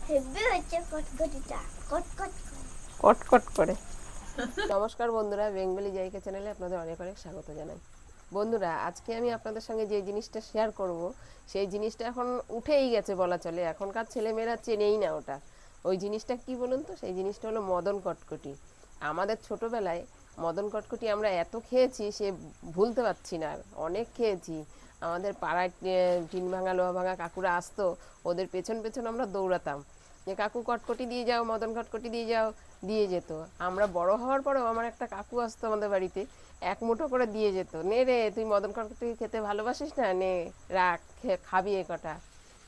Heavy হচ্ছে কটকটিটা কটকট কটকট করে। নমস্কার বন্ধুরা, বেঙ্গলি জায়গা চ্যানেলে আপনাদের অনেক অনেক স্বাগত জানাই। বন্ধুরা, আজকে আমি আপনাদের সঙ্গে যে জিনিসটা শেয়ার করব, সেই জিনিসটা এখন উঠেই গেছে বলা চলে। এখনকার ছেলেমেয়েরা চেনেই না ওটা। ওই জিনিসটা কি বলুন তো? সেই জিনিসটা হলো মদন কটকটি। আমাদের ছোটবেলায় মদন কটকটি আমরা এত খেয়েছি, সে ভুলতে পারছি না। আর অনেক খেয়েছি। আমাদের পাড়ায় টিন ভাঙা লোহা ভাঙা কাকুরা আসতো, ওদের পেছন পেছন আমরা দৌড়াতাম যে কাকু কটকটি দিয়ে যাও, মদন কটকটি দিয়ে যাও। দিয়ে যেত। আমরা বড় হওয়ার পরেও আমার একটা কাকু আসতো আমাদের বাড়িতে, এক মুঠো করে দিয়ে যেত, নে রে তুই মদন কটকটি খেতে ভালোবাসিস না, নে রাখ, খাবি এ কটা।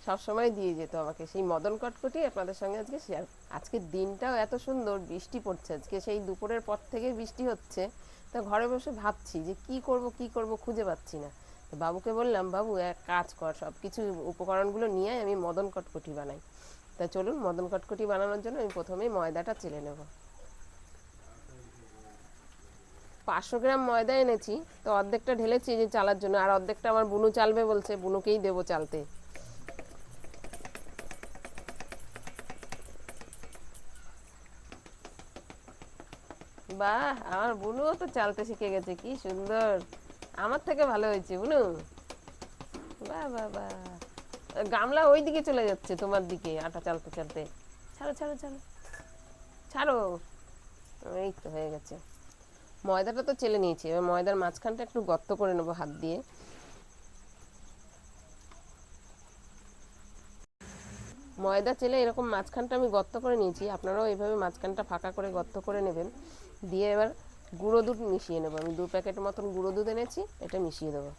সবসময় দিয়ে যেত আমাকে সেই মদন কটকটি। আপনাদের সঙ্গে আজকে শেয়ার। আজকের দিনটাও এত সুন্দর, বৃষ্টি পড়ছে আজকে, সেই দুপুরের পর থেকে বৃষ্টি হচ্ছে। তো ঘরে বসে ভাবছি যে কি করব কি করব, খুঁজে পাচ্ছি না। তো বাবুকে বললাম, বাবু এক কাজ কর, সব কিছু উপকরণগুলো নিয়ে আমি মদন কটকটি বানাই। তা চলুন, মদন কটকটি বানানোর জন্য আমি প্রথমেই ময়দাটা চেলে নেব। 500 গ্রাম ময়দা এনেছি, তো অর্ধেকটা ঢেলেছি যে চালার জন্য, আর অর্ধেকটা আমার বুনু চালবে বলছে, বুনুকেই দেবো চালতে। বাহ, আমার বুনুও তো চালতে শিখে গেছে, কি সুন্দর। আমার থেকে ভালো হয়েছে বুনু। বাহ বাহ বাহ। গামলা ওই দিকে চলে যাচ্ছে, তোমার দিকে আটা চালতে চালতে। ছাড়ো ছাড়ো ছাড়ো ছাড়ো। এই তো হয়ে গেছে। ময়দাটা তো চেলে নিয়েছি, এবার ময়দার মাঝখানটা একটু গর্ত করে নেবো হাত দিয়ে। ময়দা চেলে এরকম মাঝখানটা আমি গর্ত করে নিয়েছি, আপনারাও এইভাবে মাঝখানটা ফাঁকা করে গর্ত করে নেবেন। দিয়ে এবার গুঁড়ো দুধ মিশিয়ে নেবো। আমি 2 প্যাকেট মতন গুঁড়ো দুধ এনেছি, এটা মিশিয়ে দেবো।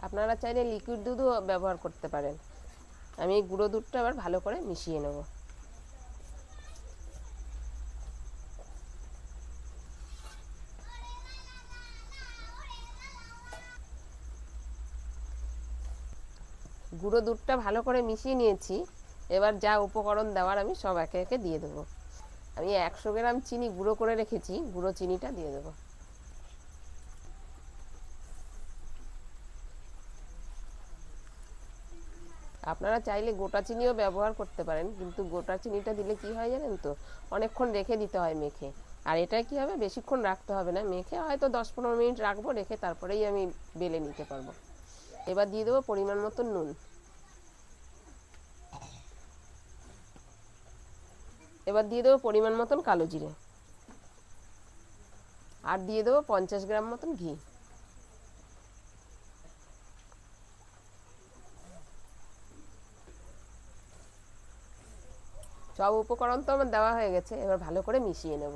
আপনারা চাইলে লিকুইড দুধও ব্যবহার করতে পারেন। আমি এই গুঁড়ো দুধটা আবার ভালো করে মিশিয়ে নেব। গুঁড়ো দুধটা ভালো করে মিশিয়ে নিয়েছি। এবার যা উপকরণ দেওয়ার আমি সব একে একে দিয়ে দেবো। আমি 100 গ্রাম চিনি গুঁড়ো করে রেখেছি, গুঁড়ো চিনিটা দিয়ে দেবো। আপনারা চাইলে গোটা চিনিও ব্যবহার করতে পারেন, কিন্তু গোটা চিনিটা দিলে কি হয় জানেন তো, অনেকক্ষণ রেখে দিতে হয় মেখে। আর এটা কি হবে, বেশিক্ষণ রাখতে হবে না, মেখে হয়তো 10-15 মিনিট রাখবো, রেখে তারপরেই আমি বেলে নিতে পারবো। এবার দিয়ে দেবো পরিমাণ মতো নুন। এবার দিয়ে দেবো পরিমাণ মতন কালো জিরে। আর দিয়ে দেবো 50 গ্রাম মতন ঘি। সব উপকরণ তো আমার দেওয়া হয়ে গেছে, এবার ভালো করে মিশিয়ে নেব।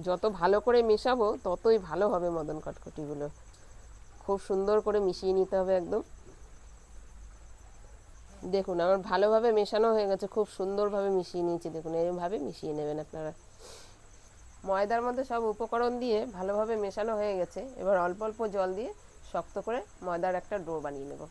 যত ভালো করে মেশাবো ততই ভালো হবে মদন কটকটিগুলো। খুব সুন্দর করে মিশিয়ে নিতে হবে একদম। দেখুন আমার ভালোভাবে মেশানো হয়ে গেছে, খুব সুন্দরভাবে মিশিয়ে নিয়েছি। দেখুন এইভাবে মিশিয়ে নেবেন আপনারা। ময়দার মধ্যে সব উপকরণ দিয়ে ভালোভাবে মেশানো হয়ে গেছে। এবার অল্প অল্প জল দিয়ে শক্ত করে ময়দার একটা ডো বানিয়ে নেব।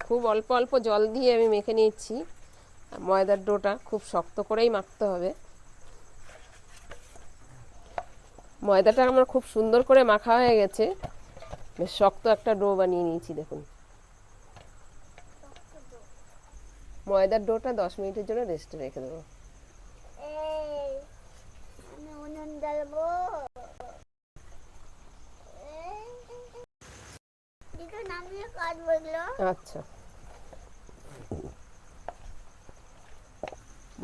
খুব অল্প অল্প জল দিয়ে আমি মেখে নিচ্ছি। ময়দার ডোটা খুব শক্ত করেই মাখতে হবে। ময়দাটা আমার খুব সুন্দর করে মাখা হয়ে গেছে, বেশ শক্ত একটা ডো বানিয়ে নিয়েছি। দেখুন ময়দার ডোটা 10 মিনিটের জন্য রেস্টে রেখে দেবো। এই আমি উনুন জ্বালবো দিকে নামিয়ে কাজ বললো। আচ্ছা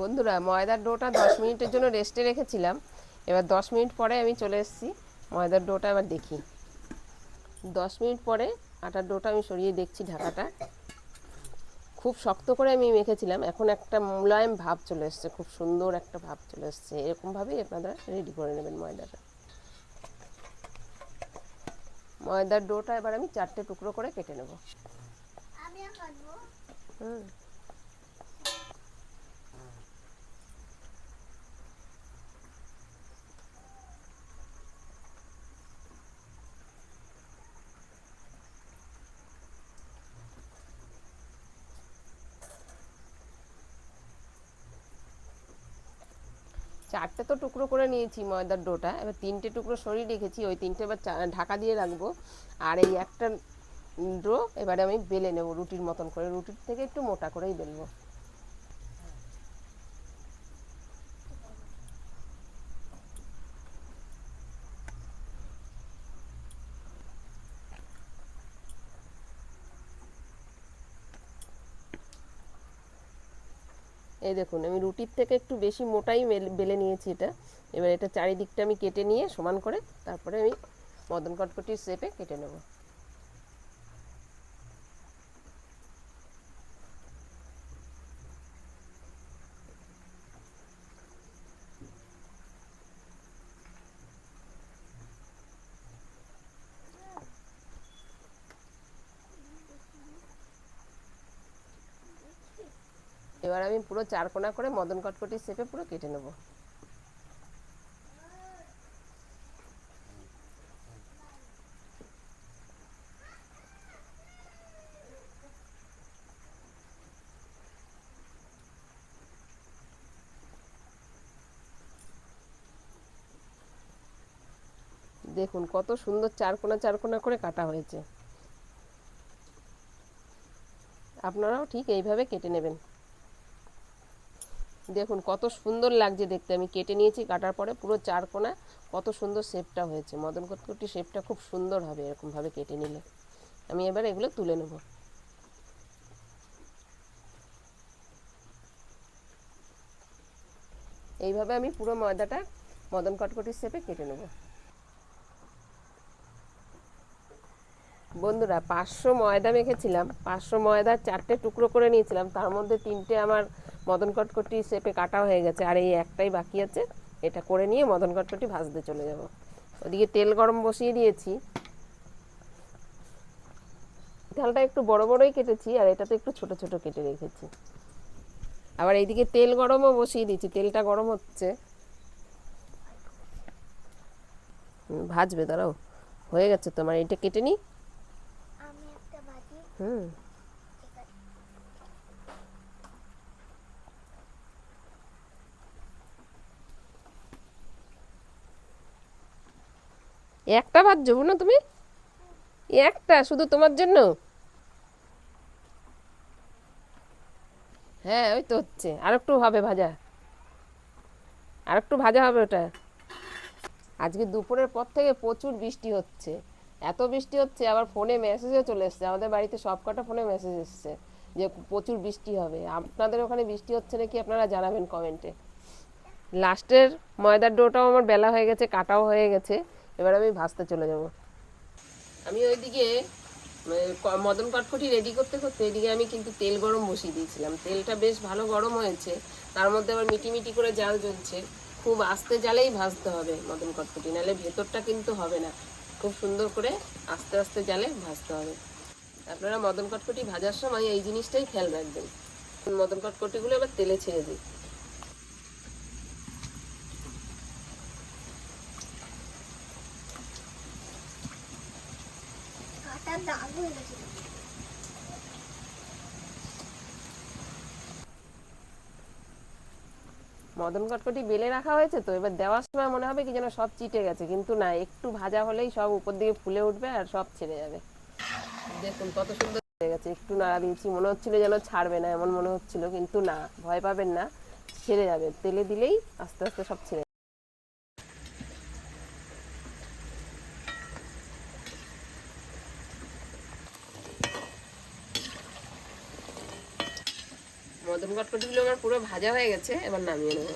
বন্ধুরা, ময়দার ডোটা 10 মিনিটের জন্য রেস্টে রেখেছিলাম। এবার 10 মিনিট পরে আমি চলে এসেছি। ময়দার ডোটা এবার দেখি। 10 মিনিট পরে আটার ডোটা আমি সরিয়ে দেখছি ঢাকাটা। খুব শক্ত করে আমি মেখেছিলাম, এখন একটা মোলায়েম ভাব চলে এসছে, খুব সুন্দর একটা ভাব চলে এসছে। এরকমভাবেই আপনারা রেডি করে নেবেন ময়দাটা। ময়দার ডোটা এবার আমি 4টে টুকরো করে কেটে নেব। আমিও কাটবো। হুম, চারটে তো টুকরো করে নিয়েছি ময়দার ডোটা, এবার 3টে টুকরো সরিয়ে রেখেছি, ওই 3টে এবার ঢাকা দিয়ে রাখবো। আর এই একটা ডো এবারে আমি বেলে নেব রুটির মতন করে, রুটির থেকে একটু মোটা করেই বেলবো। এই দেখুন আমি রুটির থেকে একটু বেশি মোটাই বেলে নিয়েছি এটা। এবার এটা চারিদিকটা আমি কেটে নিয়ে সমান করে তারপরে আমি মদন কটকটির শেপে কেটে নেব। এবার আমি পুরো 4 কোণা করে মদন কটকটির শেপে পুরো কেটে নেব। দেখুন কত সুন্দর 4 কোণা 4 কোণা করে কাটা হয়েছে। আপনারাও ঠিক এইভাবে কেটে নেবেন। দেখুন কত সুন্দর লাগছে দেখতে, আমি কেটে নিয়েছি, কাটার পরে পুরো 4 কোণা কত সুন্দর শেপটা হয়েছে। মদন কটকটি শেপটা খুব সুন্দর হবে এরকম ভাবে কেটে নিলে। আমি এবার এগুলো তুলে নেব। এইভাবে আমি পুরো ময়দাটা মদন কটকটির শেপে কেটে নেব। বন্ধুরা 500 ময়দা মেখেছিলাম, 500 ময়দার 4টে টুকরো করে নিয়েছিলাম, তার মধ্যে 3টে আমার মদন কটকটি শেপে কাটা হয়ে গেছে, আর এই একটাই বাকি আছে। এটা করে নিয়ে মদন কটকটি ভাজতে চলে যাব। ওদিকে তেল গরম বসিয়ে দিয়েছি। ঝালটা একটু বড় বড়ই কেটেছি, আর এটাতে একটু ছোট ছোট কেটে রেখেছি। আবার এইদিকে তেল গরমও বসিয়ে দিয়েছি, তেলটা গরম হচ্ছে। ভাজবে, দাঁড়াও, হয়ে গেছে তোমার, এটা কেটে নি। আমি একটা ভাজি। হুম, ঠিক আছে। একটা ভাজছো না তুমি? একটা শুধু তোমার জন্য? হ্যাঁ ওই তো হচ্ছে, আর একটু হবে ভাজা, আর একটু ভাজা হবে ওটা। আজকে দুপুরের পর থেকে প্রচুর বৃষ্টি হচ্ছে, এত বৃষ্টি হচ্ছে, আবার ফোনে মেসেজও চলে এসছে, আমাদের বাড়িতে সব কটা ফোনে মেসেজ এসছে যে প্রচুর বৃষ্টি হবে। আপনাদের ওখানে বৃষ্টি হচ্ছে নাকি আপনারা জানাবেন কমেন্টে। লাস্টের ময়দার ডোটাও আমার বেলা হয়ে গেছে, কাটাও হয়ে গেছে, এবার আমি ভাজতে চলে যাব। আমি ওইদিকে মদন কটকটি রেডি করতে করতে এদিকে আমি কিন্তু তেল গরম বসিয়ে দিয়েছিলাম, তেলটা বেশ ভালো গরম হয়েছে, তার মধ্যে আবার মিটি মিটি করে জাল জ্বলছে। খুব আস্তে জালেই ভাজতে হবে মদন কটকটি, নাহলে ভেতরটা কিন্তু হবে না। খুব সুন্দর করে আস্তে আস্তে জালে ভাজতে হবে। আপনারা মদন কটকটি ভাজার সময় এই জিনিসটাই খেয়াল রাখবেন। মদন কটকটিগুলো এবার তেলে ছেড়ে দিই। কাটা দাগ হয়ে গেছে। মদন কটকটি বেলে রাখা হয়েছে, তো এবার দেওয়ার সময় মনে হবে কি যেন সব চিটে গেছে, কিন্তু না, একটু ভাজা হলেই সব উপর দিকে ফুলে উঠবে আর সব ছেড়ে যাবে। দেখুন কত সুন্দর হয়ে গেছে, একটু নাড়া দিয়েছি, মনে হচ্ছিল যেন ছাড়বে না এমন মনে হচ্ছিল, কিন্তু না, ভয় পাবেন না, ছেড়ে যাবে, তেলে দিলেই আস্তে আস্তে সব ছেড়ে। মদন কটকটিগুলো আমার পুরো ভাজা হয়ে গেছে, এবার নামিয়ে নেব।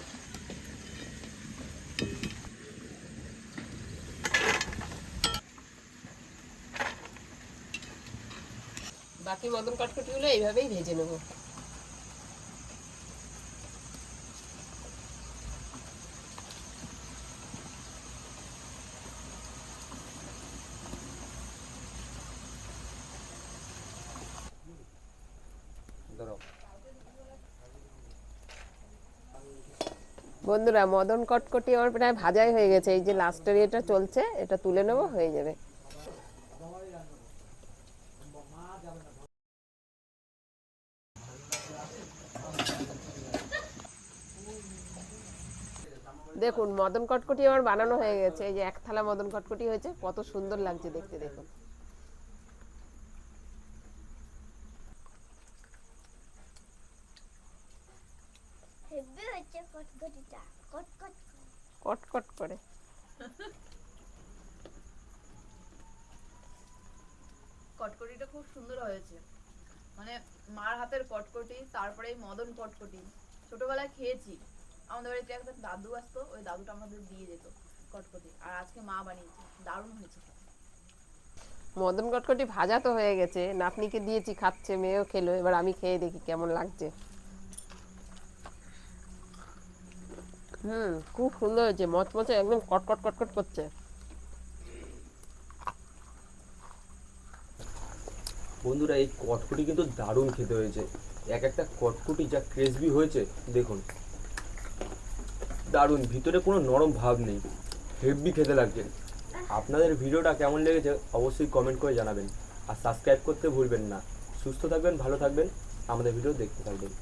বাকি মদন কটকটিগুলো এইভাবেই ভেজে নেব। বন্ধুরা মদন কটকটি আমার প্রায় ভাজাই হয়ে গেছে, এই যে লাস্টের এটা চলছে, এটা তুলে নেবো, হয়ে যাবে। দেখুন মদন কটকটি আমার বানানো হয়ে গেছে, এই যে এক থালা মদন কটকটি হয়েছে, কত সুন্দর লাগছে দেখতে, দেখুন। হেব্বি হচ্ছে কটকটিটা, কটকট করে। কটকট করে। কটকটিটা খুব সুন্দর হয়েছে, মানে মার হাতের কটকটি, তারপরে এই মদন কটকটি ছোটবেলায় খেয়েছি। আমাদের বাড়িতে একটা দাদু আসতো, ওই দাদুটা আমাদের দিয়ে যেত কটকটি, আর আজকে মা বানিয়েছে, দারুণ হয়েছে। মদন কটকটি ভাজা তো হয়ে গেছে, নাতনিকে দিয়েছি, খাচ্ছে, মেয়েও খেলো, এবার আমি খেয়ে দেখি কেমন লাগছে। খুব সুন্দর হয়েছে, মচমচে, একদম কটকট কটকট করছে। বন্ধুরা এই কটকটি কিন্তু দারুণ খেতে হয়েছে, এক একটা কটকটি যা ক্রিসপি হয়েছে দেখুন, দারুণ, ভিতরে কোনো নরম ভাব নেই, হেভি খেতে লাগছে। আপনাদের ভিডিওটা কেমন লেগেছে অবশ্যই কমেন্ট করে জানাবেন, আর সাবস্ক্রাইব করতে ভুলবেন না। সুস্থ থাকবেন, ভালো থাকবেন, আমাদের ভিডিও দেখতে থাকবেন।